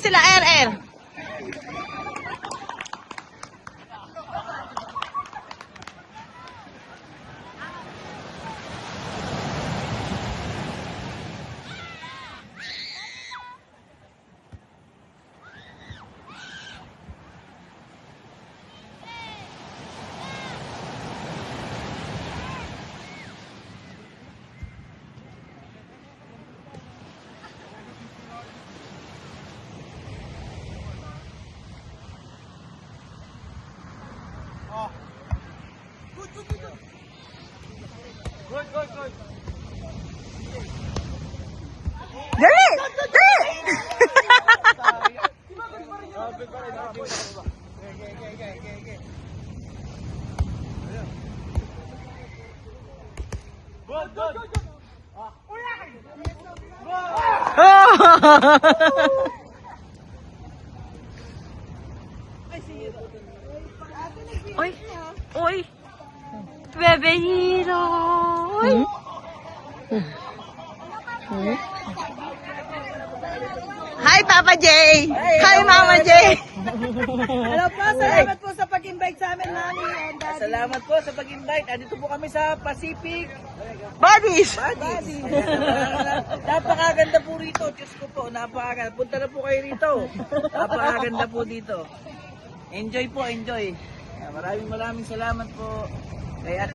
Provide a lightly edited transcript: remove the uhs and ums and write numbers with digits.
sila, RR. Dali! Oy! Oy! Bebe Hero! Oy! Hi, Papa J! Hi, Mama J! Hello po, salamat po sa pag-invite sa amin, Mami and Daddy. Salamat po sa pag-invite. Andito po kami sa Pacific Buddies! Buddies. Napakaganda po rito. Diyos ko po, napakaganda. Punta na po kayo rito. Napakaganda po dito. Enjoy po, enjoy. Maraming salamat po. Kay